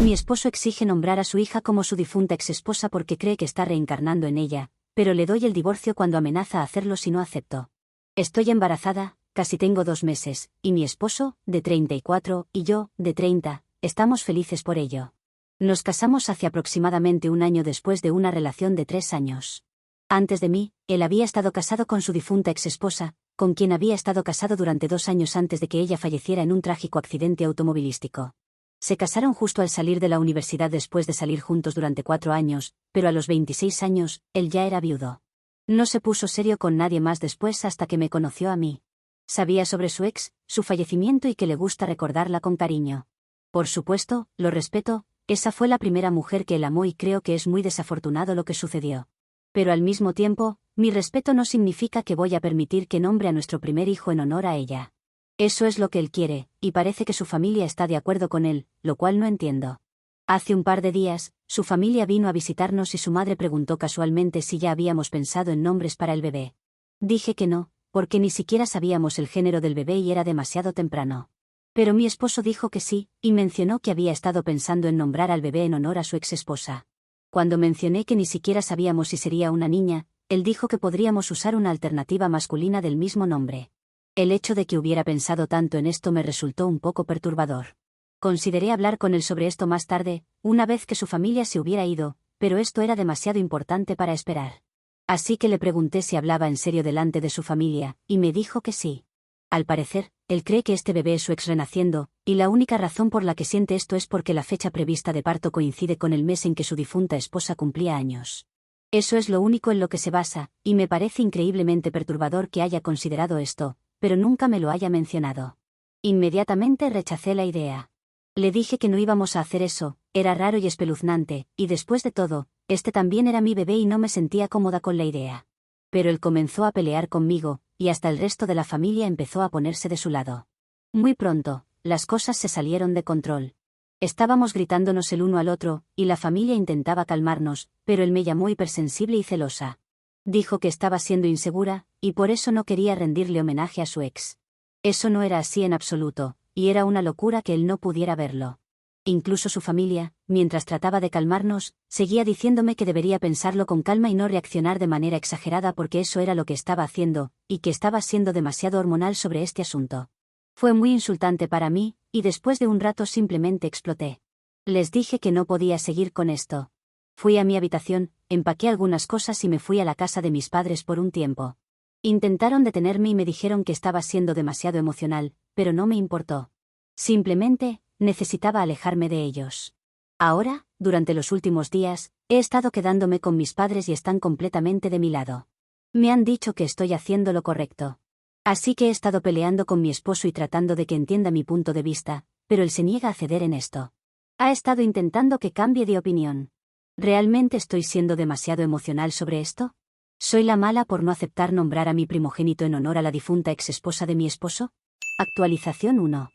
Mi esposo exige nombrar a su hija como su difunta exesposa porque cree que está reencarnando en ella, pero le doy el divorcio cuando amenaza a hacerlo si no acepto. Estoy embarazada, casi tengo 2 meses, y mi esposo, de 34, y yo, de 30, estamos felices por ello. Nos casamos hace aproximadamente 1 año después de una relación de 3 años. Antes de mí, él había estado casado con su difunta exesposa, con quien había estado casado durante 2 años antes de que ella falleciera en un trágico accidente automovilístico. Se casaron justo al salir de la universidad después de salir juntos durante 4 años, pero a los 26 años, él ya era viudo. No se puso serio con nadie más después hasta que me conoció a mí. Sabía sobre su ex, su fallecimiento y que le gusta recordarla con cariño. Por supuesto, lo respeto, esa fue la primera mujer que él amó y creo que es muy desafortunado lo que sucedió. Pero al mismo tiempo, mi respeto no significa que voy a permitir que nombre a nuestro primer hijo en honor a ella. Eso es lo que él quiere, y parece que su familia está de acuerdo con él, lo cual no entiendo. Hace un par de días, su familia vino a visitarnos y su madre preguntó casualmente si ya habíamos pensado en nombres para el bebé. Dije que no, porque ni siquiera sabíamos el género del bebé y era demasiado temprano. Pero mi esposo dijo que sí, y mencionó que había estado pensando en nombrar al bebé en honor a su exesposa. Cuando mencioné que ni siquiera sabíamos si sería una niña, él dijo que podríamos usar una alternativa masculina del mismo nombre. El hecho de que hubiera pensado tanto en esto me resultó un poco perturbador. Consideré hablar con él sobre esto más tarde, una vez que su familia se hubiera ido, pero esto era demasiado importante para esperar. Así que le pregunté si hablaba en serio delante de su familia, y me dijo que sí. Al parecer, él cree que este bebé es su ex renaciendo, y la única razón por la que siente esto es porque la fecha prevista de parto coincide con el mes en que su difunta esposa cumplía años. Eso es lo único en lo que se basa, y me parece increíblemente perturbador que haya considerado esto, pero nunca me lo haya mencionado. Inmediatamente rechacé la idea. Le dije que no íbamos a hacer eso, era raro y espeluznante, y después de todo, este también era mi bebé y no me sentía cómoda con la idea. Pero él comenzó a pelear conmigo, y hasta el resto de la familia empezó a ponerse de su lado. Muy pronto, las cosas se salieron de control. Estábamos gritándonos el uno al otro, y la familia intentaba calmarnos, pero él me llamó hipersensible y celosa. Dijo que estaba siendo insegura, y por eso no quería rendirle homenaje a su ex. Eso no era así en absoluto, y era una locura que él no pudiera verlo. Incluso su familia, mientras trataba de calmarnos, seguía diciéndome que debería pensarlo con calma y no reaccionar de manera exagerada porque eso era lo que estaba haciendo, y que estaba siendo demasiado hormonal sobre este asunto. Fue muy insultante para mí, y después de un rato simplemente exploté. Les dije que no podía seguir con esto. Fui a mi habitación, empaqué algunas cosas y me fui a la casa de mis padres por un tiempo. Intentaron detenerme y me dijeron que estaba siendo demasiado emocional, pero no me importó. Simplemente, necesitaba alejarme de ellos. Ahora, durante los últimos días, he estado quedándome con mis padres y están completamente de mi lado. Me han dicho que estoy haciendo lo correcto. Así que he estado peleando con mi esposo y tratando de que entienda mi punto de vista, pero él se niega a ceder en esto. Ha estado intentando que cambie de opinión. ¿Realmente estoy siendo demasiado emocional sobre esto? ¿Soy la mala por no aceptar nombrar a mi primogénito en honor a la difunta exesposa de mi esposo? Actualización 1.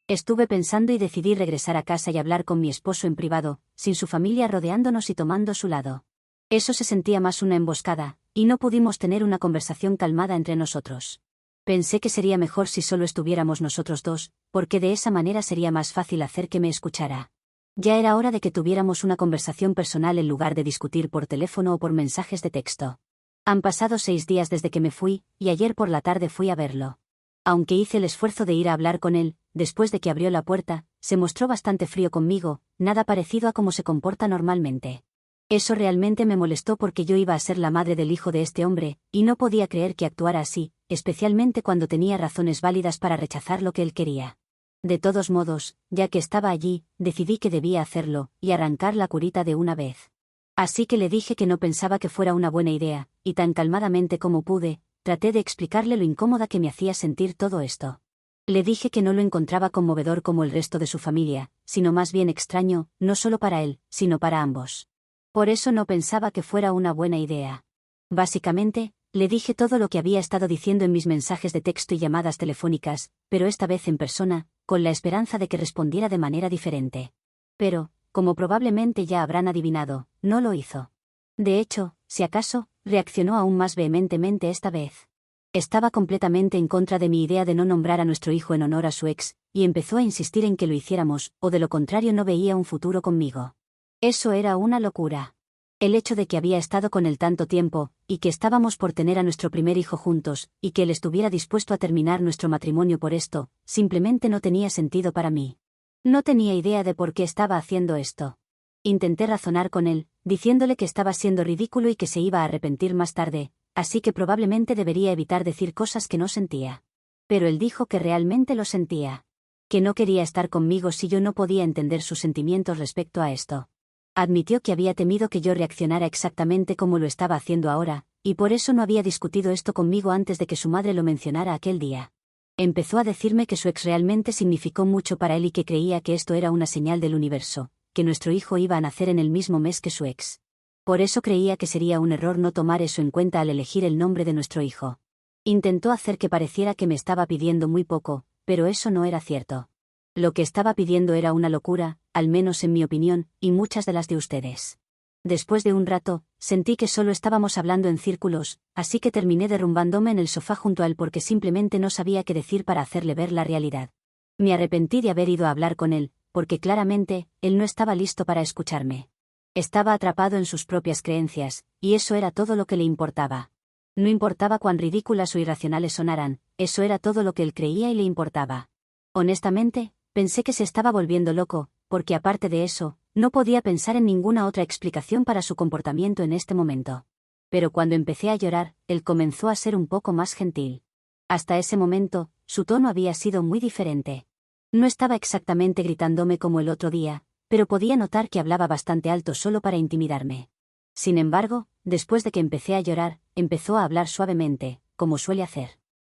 Estuve pensando y decidí regresar a casa y hablar con mi esposo en privado, sin su familia rodeándonos y tomando su lado. Eso se sentía más una emboscada, y no pudimos tener una conversación calmada entre nosotros. Pensé que sería mejor si solo estuviéramos nosotros dos, porque de esa manera sería más fácil hacer que me escuchara. Ya era hora de que tuviéramos una conversación personal en lugar de discutir por teléfono o por mensajes de texto. Han pasado 6 días desde que me fui, y ayer por la tarde fui a verlo. Aunque hice el esfuerzo de ir a hablar con él, después de que abrió la puerta, se mostró bastante frío conmigo, nada parecido a cómo se comporta normalmente. Eso realmente me molestó porque yo iba a ser la madre del hijo de este hombre, y no podía creer que actuara así, especialmente cuando tenía razones válidas para rechazar lo que él quería. De todos modos, ya que estaba allí, decidí que debía hacerlo, y arrancar la curita de una vez. Así que le dije que no pensaba que fuera una buena idea, y tan calmadamente como pude, traté de explicarle lo incómoda que me hacía sentir todo esto. Le dije que no lo encontraba conmovedor como el resto de su familia, sino más bien extraño, no solo para él, sino para ambos. Por eso no pensaba que fuera una buena idea. Básicamente, le dije todo lo que había estado diciendo en mis mensajes de texto y llamadas telefónicas, pero esta vez en persona, con la esperanza de que respondiera de manera diferente. Pero, como probablemente ya habrán adivinado, no lo hizo. De hecho, si acaso, reaccionó aún más vehementemente esta vez. Estaba completamente en contra de mi idea de no nombrar a nuestro hijo en honor a su ex, y empezó a insistir en que lo hiciéramos, o de lo contrario no veía un futuro conmigo. Eso era una locura. El hecho de que había estado con él tanto tiempo, y que estábamos por tener a nuestro primer hijo juntos, y que él estuviera dispuesto a terminar nuestro matrimonio por esto, simplemente no tenía sentido para mí. No tenía idea de por qué estaba haciendo esto. Intenté razonar con él, diciéndole que estaba siendo ridículo y que se iba a arrepentir más tarde, así que probablemente debería evitar decir cosas que no sentía. Pero él dijo que realmente lo sentía. Que no quería estar conmigo si yo no podía entender sus sentimientos respecto a esto. Admitió que había temido que yo reaccionara exactamente como lo estaba haciendo ahora, y por eso no había discutido esto conmigo antes de que su madre lo mencionara aquel día. Empezó a decirme que su ex realmente significó mucho para él y que creía que esto era una señal del universo, que nuestro hijo iba a nacer en el mismo mes que su ex. Por eso creía que sería un error no tomar eso en cuenta al elegir el nombre de nuestro hijo. Intentó hacer que pareciera que me estaba pidiendo muy poco, pero eso no era cierto. Lo que estaba pidiendo era una locura, al menos en mi opinión, y muchas de las de ustedes. Después de un rato, sentí que solo estábamos hablando en círculos, así que terminé derrumbándome en el sofá junto a él porque simplemente no sabía qué decir para hacerle ver la realidad. Me arrepentí de haber ido a hablar con él, porque claramente, él no estaba listo para escucharme. Estaba atrapado en sus propias creencias, y eso era todo lo que le importaba. No importaba cuán ridículas o irracionales sonaran, eso era todo lo que él creía y le importaba. Honestamente, pensé que se estaba volviendo loco, porque aparte de eso, no podía pensar en ninguna otra explicación para su comportamiento en este momento. Pero cuando empecé a llorar, él comenzó a ser un poco más gentil. Hasta ese momento, su tono había sido muy diferente. No estaba exactamente gritándome como el otro día, pero podía notar que hablaba bastante alto solo para intimidarme. Sin embargo, después de que empecé a llorar, empezó a hablar suavemente, como suele hacer.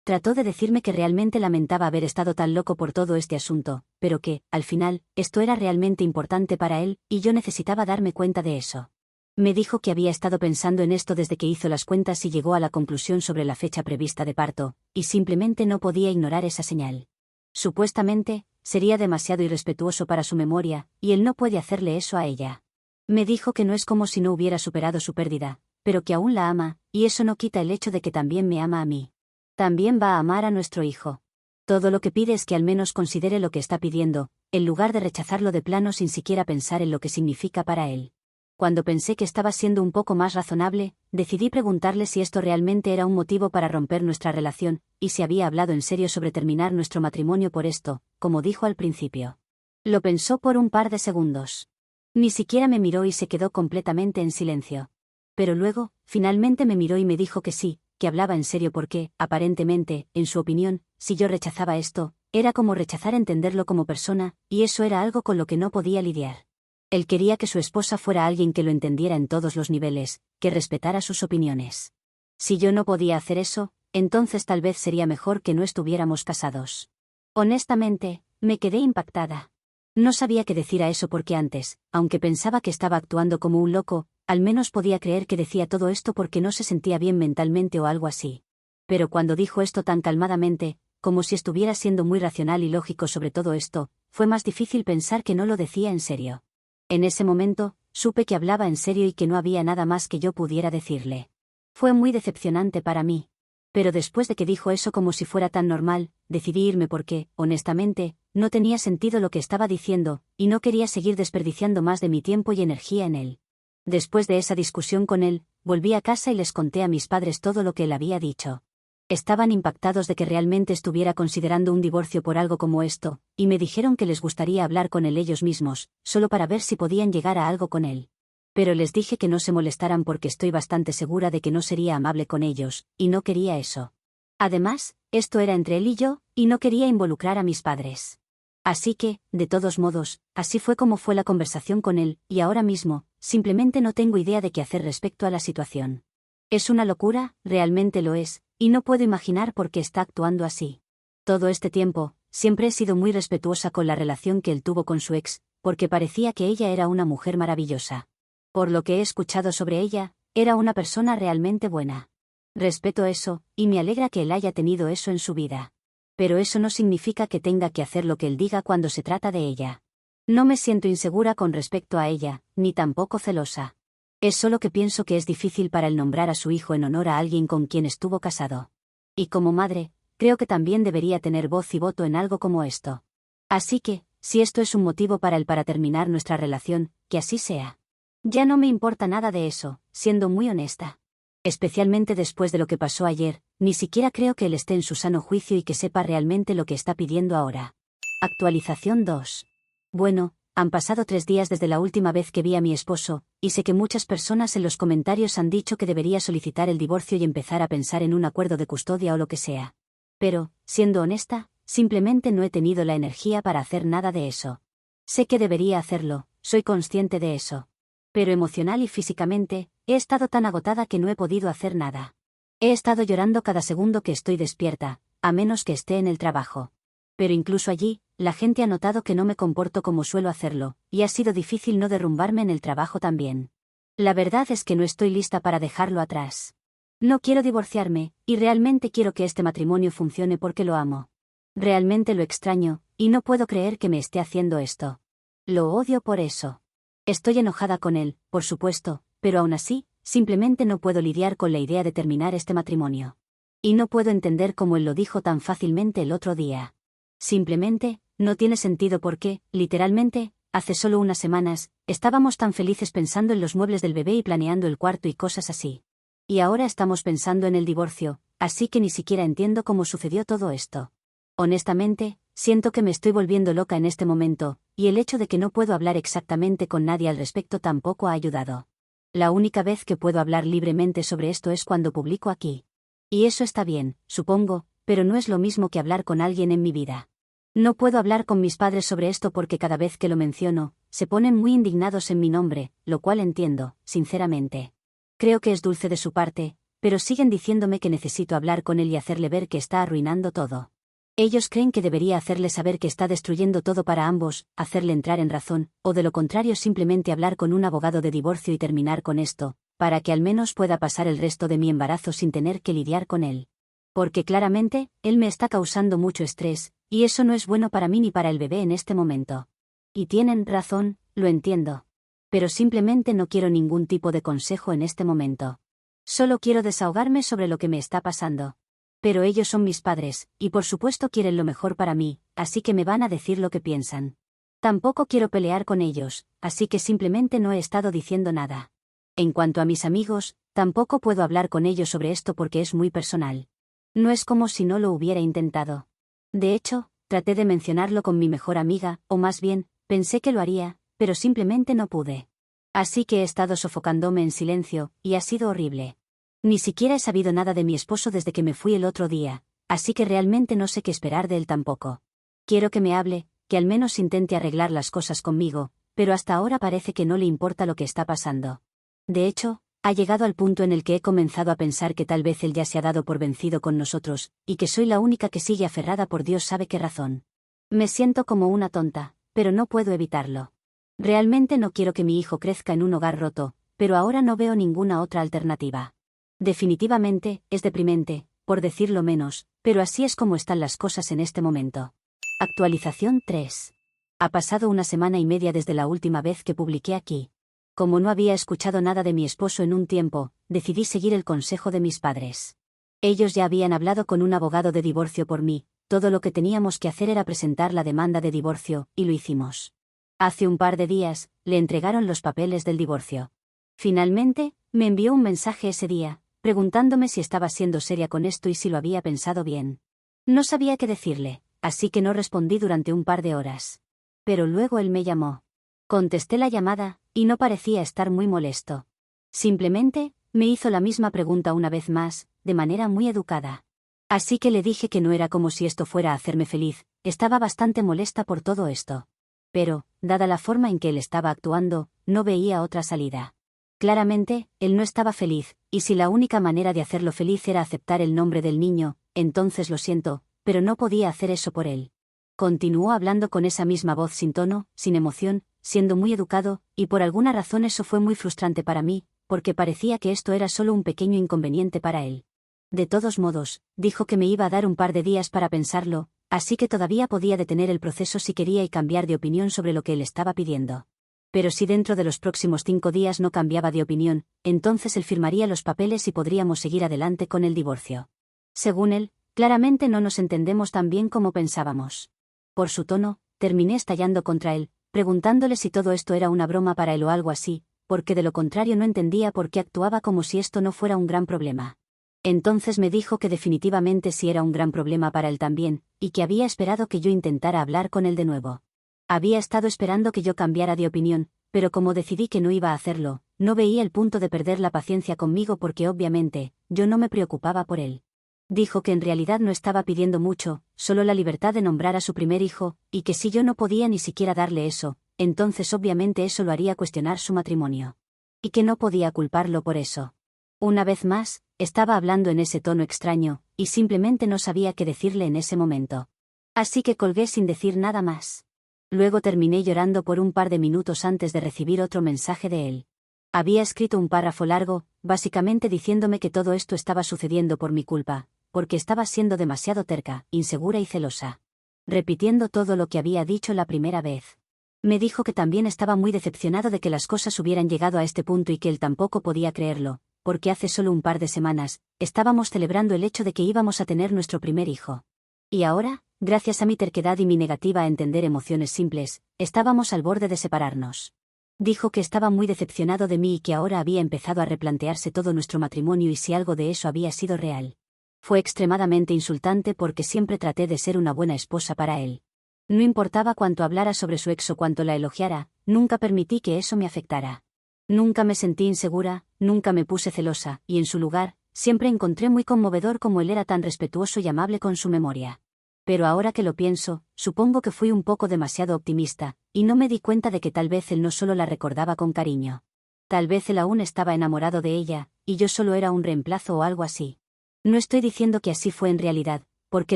Trató de decirme que realmente lamentaba haber estado tan loco por todo este asunto, pero que, al final, esto era realmente importante para él, y yo necesitaba darme cuenta de eso. Me dijo que había estado pensando en esto desde que hizo las cuentas y llegó a la conclusión sobre la fecha prevista de parto, y simplemente no podía ignorar esa señal. Supuestamente, sería demasiado irrespetuoso para su memoria, y él no puede hacerle eso a ella. Me dijo que no es como si no hubiera superado su pérdida, pero que aún la ama, y eso no quita el hecho de que también me ama a mí. También va a amar a nuestro hijo. Todo lo que pide es que al menos considere lo que está pidiendo, en lugar de rechazarlo de plano sin siquiera pensar en lo que significa para él. Cuando pensé que estaba siendo un poco más razonable, decidí preguntarle si esto realmente era un motivo para romper nuestra relación, y si había hablado en serio sobre terminar nuestro matrimonio por esto, como dijo al principio. Lo pensó por un par de segundos. Ni siquiera me miró y se quedó completamente en silencio. Pero luego, finalmente me miró y me dijo que sí, que hablaba en serio porque, aparentemente, en su opinión, si yo rechazaba esto, era como rechazar entenderlo como persona, y eso era algo con lo que no podía lidiar. Él quería que su esposa fuera alguien que lo entendiera en todos los niveles, que respetara sus opiniones. Si yo no podía hacer eso, entonces tal vez sería mejor que no estuviéramos casados. Honestamente, me quedé impactada. No sabía qué decir a eso porque antes, aunque pensaba que estaba actuando como un loco, al menos podía creer que decía todo esto porque no se sentía bien mentalmente o algo así. Pero cuando dijo esto tan calmadamente, como si estuviera siendo muy racional y lógico sobre todo esto, fue más difícil pensar que no lo decía en serio. En ese momento, supe que hablaba en serio y que no había nada más que yo pudiera decirle. Fue muy decepcionante para mí. Pero después de que dijo eso como si fuera tan normal, decidí irme porque, honestamente, no tenía sentido lo que estaba diciendo, y no quería seguir desperdiciando más de mi tiempo y energía en él. Después de esa discusión con él, volví a casa y les conté a mis padres todo lo que él había dicho. Estaban impactados de que realmente estuviera considerando un divorcio por algo como esto, y me dijeron que les gustaría hablar con él ellos mismos, solo para ver si podían llegar a algo con él. Pero les dije que no se molestaran porque estoy bastante segura de que no sería amable con ellos, y no quería eso. Además, esto era entre él y yo, y no quería involucrar a mis padres. Así que, de todos modos, así fue como fue la conversación con él, y ahora mismo, simplemente no tengo idea de qué hacer respecto a la situación. Es una locura, realmente lo es, y no puedo imaginar por qué está actuando así. Todo este tiempo, siempre he sido muy respetuosa con la relación que él tuvo con su ex, porque parecía que ella era una mujer maravillosa. Por lo que he escuchado sobre ella, era una persona realmente buena. Respeto eso, y me alegra que él haya tenido eso en su vida. Pero eso no significa que tenga que hacer lo que él diga cuando se trata de ella. No me siento insegura con respecto a ella, ni tampoco celosa. Es solo que pienso que es difícil para él nombrar a su hijo en honor a alguien con quien estuvo casado. Y como madre, creo que también debería tener voz y voto en algo como esto. Así que, si esto es un motivo para él para terminar nuestra relación, que así sea. Ya no me importa nada de eso, siendo muy honesta. Especialmente después de lo que pasó ayer, ni siquiera creo que él esté en su sano juicio y que sepa realmente lo que está pidiendo ahora. Actualización 2. Bueno, han pasado 3 días desde la última vez que vi a mi esposo, y sé que muchas personas en los comentarios han dicho que debería solicitar el divorcio y empezar a pensar en un acuerdo de custodia o lo que sea. Pero, siendo honesta, simplemente no he tenido la energía para hacer nada de eso. Sé que debería hacerlo, soy consciente de eso. Pero emocional y físicamente, he estado tan agotada que no he podido hacer nada. He estado llorando cada segundo que estoy despierta, a menos que esté en el trabajo. Pero incluso allí, la gente ha notado que no me comporto como suelo hacerlo, y ha sido difícil no derrumbarme en el trabajo también. La verdad es que no estoy lista para dejarlo atrás. No quiero divorciarme, y realmente quiero que este matrimonio funcione porque lo amo. Realmente lo extraño, y no puedo creer que me esté haciendo esto. Lo odio por eso. Estoy enojada con él, por supuesto, pero aún así, simplemente no puedo lidiar con la idea de terminar este matrimonio. Y no puedo entender cómo él lo dijo tan fácilmente el otro día. Simplemente, no tiene sentido porque, literalmente, hace solo unas semanas, estábamos tan felices pensando en los muebles del bebé y planeando el cuarto y cosas así. Y ahora estamos pensando en el divorcio, así que ni siquiera entiendo cómo sucedió todo esto. Honestamente, siento que me estoy volviendo loca en este momento, y el hecho de que no puedo hablar exactamente con nadie al respecto tampoco ha ayudado. La única vez que puedo hablar libremente sobre esto es cuando publico aquí. Y eso está bien, supongo, pero no es lo mismo que hablar con alguien en mi vida. No puedo hablar con mis padres sobre esto porque cada vez que lo menciono, se ponen muy indignados en mi nombre, lo cual entiendo, sinceramente. Creo que es dulce de su parte, pero siguen diciéndome que necesito hablar con él y hacerle ver que está arruinando todo. Ellos creen que debería hacerle saber que está destruyendo todo para ambos, hacerle entrar en razón, o de lo contrario simplemente hablar con un abogado de divorcio y terminar con esto, para que al menos pueda pasar el resto de mi embarazo sin tener que lidiar con él. Porque claramente, él me está causando mucho estrés, y eso no es bueno para mí ni para el bebé en este momento. Y tienen razón, lo entiendo. Pero simplemente no quiero ningún tipo de consejo en este momento. Solo quiero desahogarme sobre lo que me está pasando. Pero ellos son mis padres, y por supuesto quieren lo mejor para mí, así que me van a decir lo que piensan. Tampoco quiero pelear con ellos, así que simplemente no he estado diciendo nada. En cuanto a mis amigos, tampoco puedo hablar con ellos sobre esto porque es muy personal. No es como si no lo hubiera intentado. De hecho, traté de mencionarlo con mi mejor amiga, o más bien, pensé que lo haría, pero simplemente no pude. Así que he estado sofocándome en silencio, y ha sido horrible. Ni siquiera he sabido nada de mi esposo desde que me fui el otro día, así que realmente no sé qué esperar de él tampoco. Quiero que me hable, que al menos intente arreglar las cosas conmigo, pero hasta ahora parece que no le importa lo que está pasando. De hecho, ha llegado al punto en el que he comenzado a pensar que tal vez él ya se ha dado por vencido con nosotros, y que soy la única que sigue aferrada por Dios sabe qué razón. Me siento como una tonta, pero no puedo evitarlo. Realmente no quiero que mi hijo crezca en un hogar roto, pero ahora no veo ninguna otra alternativa. Definitivamente, es deprimente, por decirlo menos, pero así es como están las cosas en este momento. Actualización 3. Ha pasado una semana y media desde la última vez que publiqué aquí. Como no había escuchado nada de mi esposo en un tiempo, decidí seguir el consejo de mis padres. Ellos ya habían hablado con un abogado de divorcio por mí, todo lo que teníamos que hacer era presentar la demanda de divorcio, y lo hicimos. Hace un par de días, le entregaron los papeles del divorcio. Finalmente, me envió un mensaje ese día, preguntándome si estaba siendo seria con esto y si lo había pensado bien. No sabía qué decirle, así que no respondí durante un par de horas. Pero luego él me llamó. Contesté la llamada, y no parecía estar muy molesto. Simplemente, me hizo la misma pregunta una vez más, de manera muy educada. Así que le dije que no era como si esto fuera a hacerme feliz, estaba bastante molesta por todo esto. Pero, dada la forma en que él estaba actuando, no veía otra salida. Claramente, él no estaba feliz, y si la única manera de hacerlo feliz era aceptar el nombre del niño, entonces lo siento, pero no podía hacer eso por él. Continuó hablando con esa misma voz sin tono, sin emoción, siendo muy educado, y por alguna razón eso fue muy frustrante para mí, porque parecía que esto era solo un pequeño inconveniente para él. De todos modos, dijo que me iba a dar un par de días para pensarlo, así que todavía podía detener el proceso si quería y cambiar de opinión sobre lo que él estaba pidiendo. Pero si dentro de los próximos 5 días no cambiaba de opinión, entonces él firmaría los papeles y podríamos seguir adelante con el divorcio. Según él, claramente no nos entendemos tan bien como pensábamos. Por su tono, terminé estallando contra él, preguntándole si todo esto era una broma para él o algo así, porque de lo contrario no entendía por qué actuaba como si esto no fuera un gran problema. Entonces me dijo que definitivamente sí era un gran problema para él también, y que había esperado que yo intentara hablar con él de nuevo. Había estado esperando que yo cambiara de opinión, pero como decidí que no iba a hacerlo, no veía el punto de perder la paciencia conmigo porque obviamente, yo no me preocupaba por él. Dijo que en realidad no estaba pidiendo mucho, solo la libertad de nombrar a su primer hijo, y que si yo no podía ni siquiera darle eso, entonces obviamente eso lo haría cuestionar su matrimonio. Y que no podía culparlo por eso. Una vez más, estaba hablando en ese tono extraño, y simplemente no sabía qué decirle en ese momento. Así que colgué sin decir nada más. Luego terminé llorando por un par de minutos antes de recibir otro mensaje de él. Había escrito un párrafo largo, básicamente diciéndome que todo esto estaba sucediendo por mi culpa, porque estaba siendo demasiado terca, insegura y celosa. Repitiendo todo lo que había dicho la primera vez. Me dijo que también estaba muy decepcionado de que las cosas hubieran llegado a este punto y que él tampoco podía creerlo, porque hace solo un par de semanas, estábamos celebrando el hecho de que íbamos a tener nuestro primer hijo. Y ahora, gracias a mi terquedad y mi negativa a entender emociones simples, estábamos al borde de separarnos. Dijo que estaba muy decepcionado de mí y que ahora había empezado a replantearse todo nuestro matrimonio y si algo de eso había sido real. Fue extremadamente insultante porque siempre traté de ser una buena esposa para él. No importaba cuánto hablara sobre su ex o cuánto la elogiara, nunca permití que eso me afectara. Nunca me sentí insegura, nunca me puse celosa, y en su lugar, siempre encontré muy conmovedor cómo él era tan respetuoso y amable con su memoria. Pero ahora que lo pienso, supongo que fui un poco demasiado optimista, y no me di cuenta de que tal vez él no solo la recordaba con cariño. Tal vez él aún estaba enamorado de ella, y yo solo era un reemplazo o algo así. No estoy diciendo que así fue en realidad, porque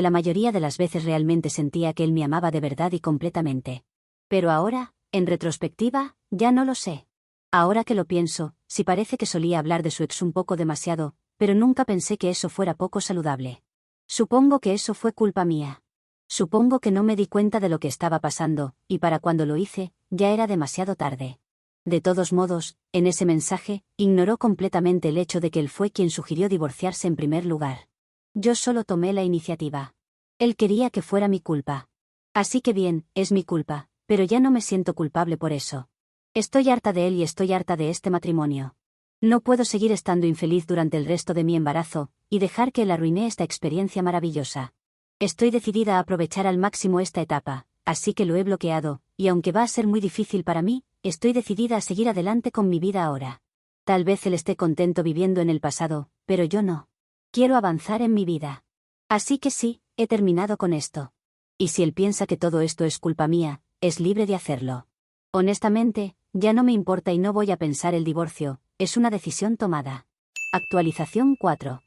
la mayoría de las veces realmente sentía que él me amaba de verdad y completamente. Pero ahora, en retrospectiva, ya no lo sé. Ahora que lo pienso, sí parece que solía hablar de su ex un poco demasiado, pero nunca pensé que eso fuera poco saludable. Supongo que eso fue culpa mía. Supongo que no me di cuenta de lo que estaba pasando, y para cuando lo hice, ya era demasiado tarde. De todos modos, en ese mensaje, ignoró completamente el hecho de que él fue quien sugirió divorciarse en primer lugar. Yo solo tomé la iniciativa. Él quería que fuera mi culpa. Así que bien, es mi culpa, pero ya no me siento culpable por eso. Estoy harta de él y estoy harta de este matrimonio. No puedo seguir estando infeliz durante el resto de mi embarazo, y dejar que él arruine esta experiencia maravillosa. Estoy decidida a aprovechar al máximo esta etapa, así que lo he bloqueado, y aunque va a ser muy difícil para mí, estoy decidida a seguir adelante con mi vida ahora. Tal vez él esté contento viviendo en el pasado, pero yo no. Quiero avanzar en mi vida. Así que sí, he terminado con esto. Y si él piensa que todo esto es culpa mía, es libre de hacerlo. Honestamente, ya no me importa y no voy a pensar el divorcio, es una decisión tomada. Actualización 4.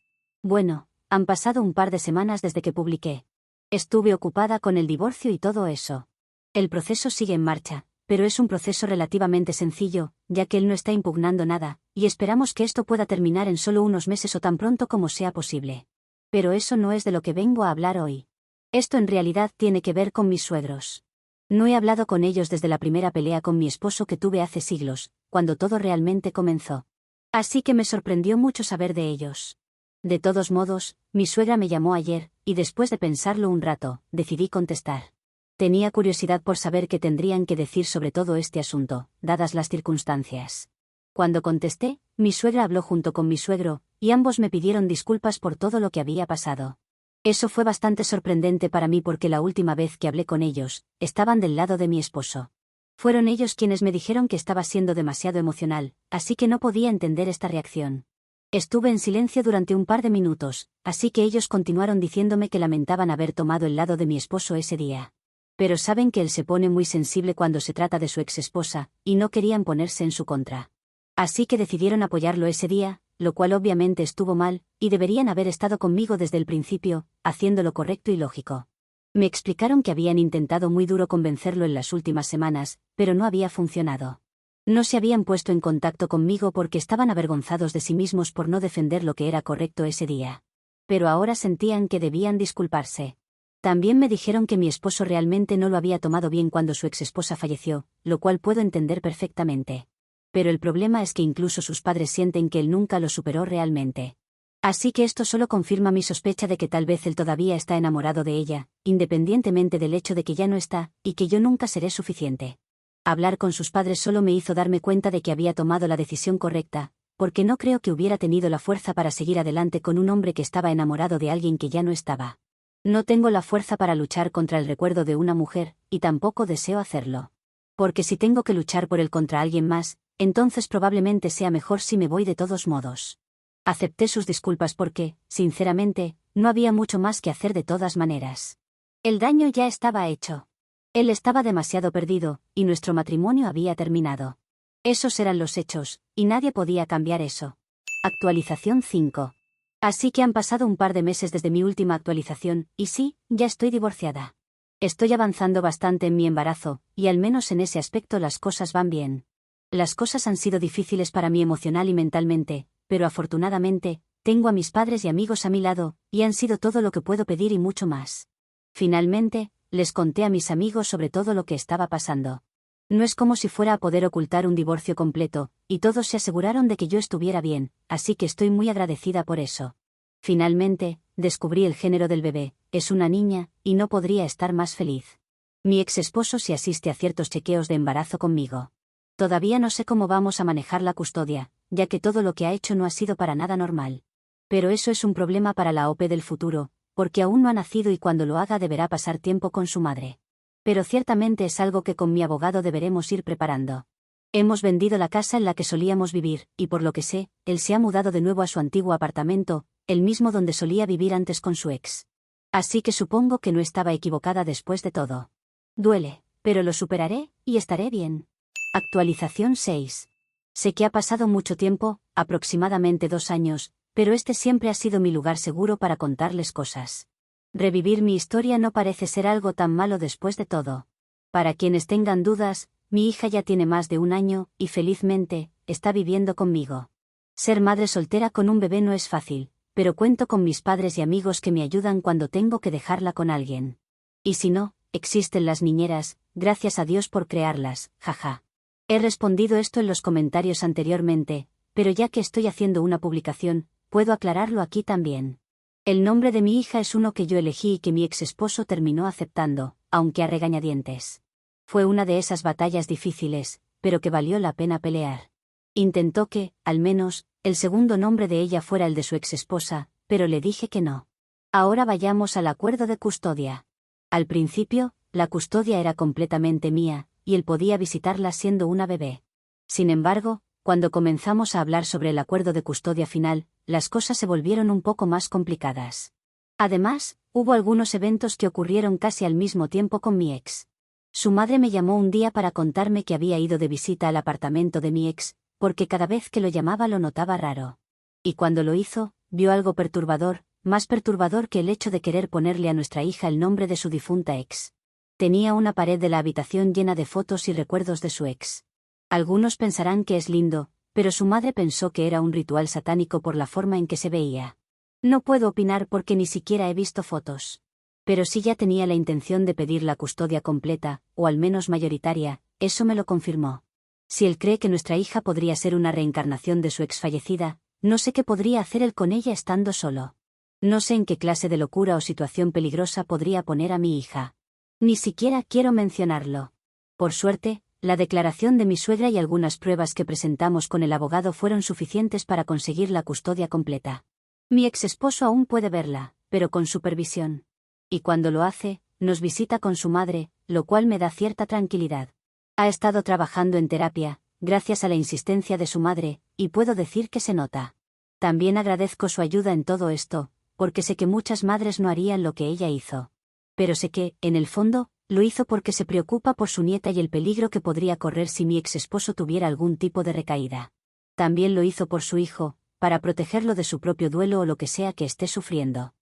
Bueno, han pasado un par de semanas desde que publiqué. Estuve ocupada con el divorcio y todo eso. El proceso sigue en marcha, pero es un proceso relativamente sencillo, ya que él no está impugnando nada, y esperamos que esto pueda terminar en solo unos meses o tan pronto como sea posible. Pero eso no es de lo que vengo a hablar hoy. Esto en realidad tiene que ver con mis suegros. No he hablado con ellos desde la primera pelea con mi esposo que tuve hace siglos, cuando todo realmente comenzó. Así que me sorprendió mucho saber de ellos. De todos modos, mi suegra me llamó ayer, y después de pensarlo un rato, decidí contestar. Tenía curiosidad por saber qué tendrían que decir sobre todo este asunto, dadas las circunstancias. Cuando contesté, mi suegra habló junto con mi suegro, y ambos me pidieron disculpas por todo lo que había pasado. Eso fue bastante sorprendente para mí porque la última vez que hablé con ellos, estaban del lado de mi esposo. Fueron ellos quienes me dijeron que estaba siendo demasiado emocional, así que no podía entender esta reacción. Estuve en silencio durante un par de minutos, así que ellos continuaron diciéndome que lamentaban haber tomado el lado de mi esposo ese día. Pero saben que él se pone muy sensible cuando se trata de su ex esposa, y no querían ponerse en su contra. Así que decidieron apoyarlo ese día, lo cual obviamente estuvo mal, y deberían haber estado conmigo desde el principio, haciendo lo correcto y lógico. Me explicaron que habían intentado muy duro convencerlo en las últimas semanas, pero no había funcionado. No se habían puesto en contacto conmigo porque estaban avergonzados de sí mismos por no defender lo que era correcto ese día. Pero ahora sentían que debían disculparse. También me dijeron que mi esposo realmente no lo había tomado bien cuando su exesposa falleció, lo cual puedo entender perfectamente. Pero el problema es que incluso sus padres sienten que él nunca lo superó realmente. Así que esto solo confirma mi sospecha de que tal vez él todavía está enamorado de ella, independientemente del hecho de que ya no está, y que yo nunca seré suficiente. Hablar con sus padres solo me hizo darme cuenta de que había tomado la decisión correcta, porque no creo que hubiera tenido la fuerza para seguir adelante con un hombre que estaba enamorado de alguien que ya no estaba. No tengo la fuerza para luchar contra el recuerdo de una mujer, y tampoco deseo hacerlo. Porque si tengo que luchar por él contra alguien más, entonces probablemente sea mejor si me voy de todos modos. Acepté sus disculpas porque, sinceramente, no había mucho más que hacer de todas maneras. El daño ya estaba hecho. Él estaba demasiado perdido, y nuestro matrimonio había terminado. Esos eran los hechos, y nadie podía cambiar eso. Actualización 5. Así que han pasado un par de meses desde mi última actualización, y sí, ya estoy divorciada. Estoy avanzando bastante en mi embarazo, y al menos en ese aspecto las cosas van bien. Las cosas han sido difíciles para mí emocional y mentalmente, pero afortunadamente, tengo a mis padres y amigos a mi lado, y han sido todo lo que puedo pedir y mucho más. Finalmente, les conté a mis amigos sobre todo lo que estaba pasando. No es como si fuera a poder ocultar un divorcio completo, y todos se aseguraron de que yo estuviera bien, así que estoy muy agradecida por eso. Finalmente, descubrí el género del bebé, es una niña, y no podría estar más feliz. Mi ex esposo sí asiste a ciertos chequeos de embarazo conmigo. Todavía no sé cómo vamos a manejar la custodia, ya que todo lo que ha hecho no ha sido para nada normal. Pero eso es un problema para la OP del futuro, porque aún no ha nacido y cuando lo haga deberá pasar tiempo con su madre. Pero ciertamente es algo que con mi abogado deberemos ir preparando. Hemos vendido la casa en la que solíamos vivir, y por lo que sé, él se ha mudado de nuevo a su antiguo apartamento, el mismo donde solía vivir antes con su ex. Así que supongo que no estaba equivocada después de todo. Duele, pero lo superaré, y estaré bien. Actualización 6. Sé que ha pasado mucho tiempo, aproximadamente 2 años, pero este siempre ha sido mi lugar seguro para contarles cosas. Revivir mi historia no parece ser algo tan malo después de todo. Para quienes tengan dudas, mi hija ya tiene más de 1 año, y felizmente, está viviendo conmigo. Ser madre soltera con un bebé no es fácil, pero cuento con mis padres y amigos que me ayudan cuando tengo que dejarla con alguien. Y si no, existen las niñeras, gracias a Dios por crearlas, jaja. He respondido esto en los comentarios anteriormente, pero ya que estoy haciendo una publicación, puedo aclararlo aquí también. El nombre de mi hija es uno que yo elegí y que mi ex esposo terminó aceptando, aunque a regañadientes. Fue una de esas batallas difíciles, pero que valió la pena pelear. Intentó que, al menos, el segundo nombre de ella fuera el de su ex esposa, pero le dije que no. Ahora vayamos al acuerdo de custodia. Al principio, la custodia era completamente mía, y él podía visitarla siendo una bebé. Sin embargo, cuando comenzamos a hablar sobre el acuerdo de custodia final, las cosas se volvieron un poco más complicadas. Además, hubo algunos eventos que ocurrieron casi al mismo tiempo con mi ex. Su madre me llamó un día para contarme que había ido de visita al apartamento de mi ex, porque cada vez que lo llamaba lo notaba raro. Y cuando lo hizo, vio algo perturbador, más perturbador que el hecho de querer ponerle a nuestra hija el nombre de su difunta ex. Tenía una pared de la habitación llena de fotos y recuerdos de su ex. Algunos pensarán que es lindo, pero su madre pensó que era un ritual satánico por la forma en que se veía. No puedo opinar porque ni siquiera he visto fotos. Pero si ya tenía la intención de pedir la custodia completa, o al menos mayoritaria, eso me lo confirmó. Si él cree que nuestra hija podría ser una reencarnación de su ex fallecida, no sé qué podría hacer él con ella estando solo. No sé en qué clase de locura o situación peligrosa podría poner a mi hija. Ni siquiera quiero mencionarlo. Por suerte, la declaración de mi suegra y algunas pruebas que presentamos con el abogado fueron suficientes para conseguir la custodia completa. Mi ex esposo aún puede verla, pero con supervisión. Y cuando lo hace, nos visita con su madre, lo cual me da cierta tranquilidad. Ha estado trabajando en terapia, gracias a la insistencia de su madre, y puedo decir que se nota. También agradezco su ayuda en todo esto, porque sé que muchas madres no harían lo que ella hizo. Pero sé que, en el fondo, lo hizo porque se preocupa por su nieta y el peligro que podría correr si mi ex esposo tuviera algún tipo de recaída. También lo hizo por su hijo, para protegerlo de su propio duelo o lo que sea que esté sufriendo.